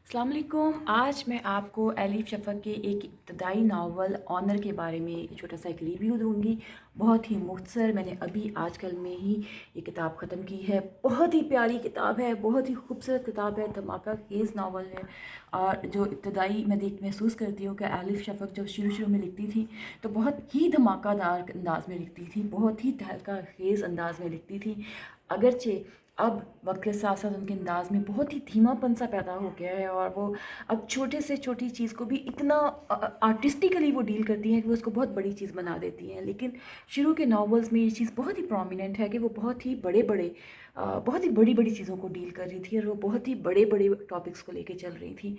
अस्सलाम वालेकुम। आज मैं आपको एलिफ शफ़क़ के एक इब्तदाई नावल ऑनर के बारे में छोटा सा एक रिव्यू दूंगी। बहुत ही मुख्तसर, मैंने अभी आजकल में ही ये किताब ख़त्म की है। बहुत ही प्यारी किताब है, बहुत ही खूबसूरत किताब है, धमाका खेज़ नावल है। और जो इब्तदाई मैं महसूस करती हूँ कि एलिफ शफ़क़ जब शुरू में लिखती थी तो बहुत ही धमाकेदार अंदाज में लिखती थी, बहुत ही तहलका खेज़ अंदाज में लिखती थी। अगरचे अब वक्त के साथ साथ उनके अंदाज में बहुत ही धीमापन सा पैदा हो गया है और वो अब छोटे से छोटी चीज़ को भी इतना आर्टिस्टिकली वो डील करती हैं कि वो उसको बहुत बड़ी चीज़ बना देती हैं। लेकिन शुरू के नॉवेल्स में ये चीज़ बहुत ही प्रोमिनेंट है कि वो बहुत ही बहुत ही बड़ी बड़ी चीज़ों को डील कर रही थी और वो बहुत ही बड़े बड़े टॉपिक्स को लेके चल रही थी।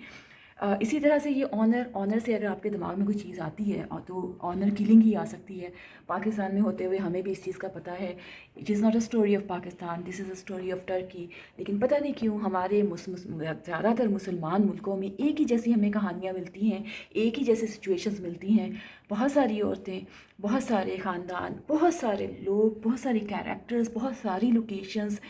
इसी तरह से ये ऑनर से अगर आपके दिमाग में कोई चीज़ आती है और तो ऑनर किलिंग ही आ सकती है। पाकिस्तान में होते हुए हमें भी इस चीज़ का पता है। It is not a story of Pakistan, this is a story of Turkey. लेकिन पता नहीं क्यों हमारे ज़्यादातर मुसलमान मुल्कों में एक ही जैसी हमें कहानियाँ मिलती हैं, एक ही जैसे सिचुएशंस मिलती हैं। बहुत सारी औरतें, बहुत सारे ख़ानदान, बहुत सारे लोग, बहुत सारे कैरेक्टर्स, बहुत सारी locations,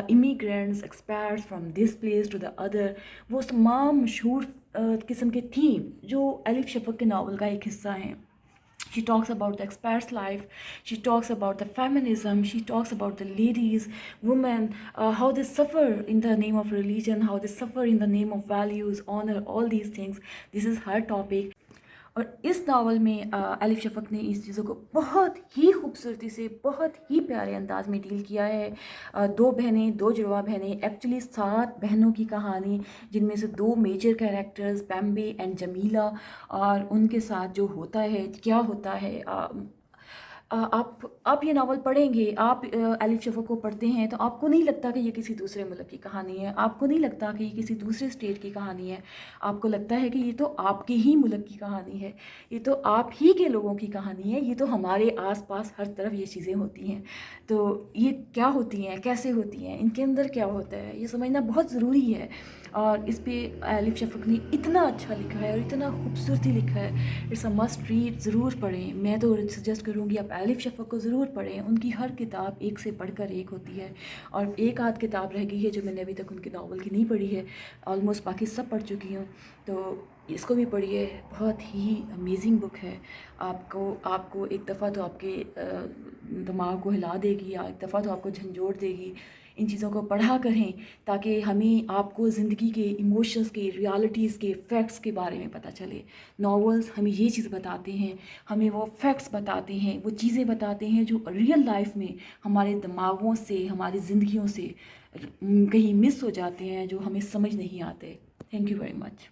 immigrants, experts from this place to the other, वो तमाम मशहूर किस्म के थीम जो एलिफ शफ़क़ के नावल का एक हिस्सा हैं। She talks about the expert's life, she talks about the feminism, she talks about the ladies, women, how they suffer in the name of religion, how they suffer in the name of values, honor, all these things. This is her topic. और इस novel में elif शफ़क़ ने इस चीज़ों को बहुत ही खूबसूरती से, बहुत ही प्यारे अंदाज में डील किया है। दो बहनें, दो जुड़वा बहनें, एक्चुअली 7 बहनों की कहानी, जिनमें से 2 मेजर कैरेक्टर्स पैम्बे एंड जमीला, और उनके साथ जो होता है, क्या होता है। आप ये नावल पढ़ेंगे, आप एलिफ शफ़क़ को पढ़ते हैं तो आपको नहीं लगता कि ये किसी दूसरे मुल्क की कहानी है, आपको नहीं लगता कि ये किसी दूसरे स्टेट की कहानी है। आपको लगता है कि ये तो आपके ही मुल्क की कहानी है, ये तो आप ही के लोगों की कहानी है, ये तो हमारे आसपास हर तरफ ये चीज़ें होती हैं। तो ये क्या होती हैं, कैसे होती हैं, इनके अंदर क्या होता है, ये समझना बहुत ज़रूरी है। और इस पे एलिफ शफ़क़ ने इतना अच्छा लिखा है और इतना खूबसूरती लिखा है। इट्स अ मस्ट रीड, ज़रूर पढ़ें। मैं तो सजेस्ट करूँगी आप एलिफ शफ़क़ को ज़रूर पढ़ें। उनकी हर किताब एक से बढ़कर एक होती है और एक आध किताब रह गई है जो मैंने अभी तक उनके नावल की नहीं पढ़ी है। ऑलमोस्ट बाकी सब पढ़ चुकी हूँ, तो इसको भी पढ़िए। बहुत ही अमेजिंग बुक है। आपको आपको एक दफ़ा तो आपके दिमाग को हिला देगी, या एक दफ़ा तो आपको झंझोड़ देगी। इन चीज़ों को पढ़ा करें ताकि हमें आपको ज़िंदगी के इमोशंस के, रियलिटीज़ के, फैक्ट्स के बारे में पता चले। नॉवेल्स हमें ये चीज़ बताते हैं, हमें वो फैक्ट्स बताते हैं, वो चीज़ें बताते हैं जो रियल लाइफ में हमारे दिमागों से, हमारी ज़िंदगियों से कहीं मिस हो जाते हैं, जो हमें समझ नहीं आते। Thank you very much.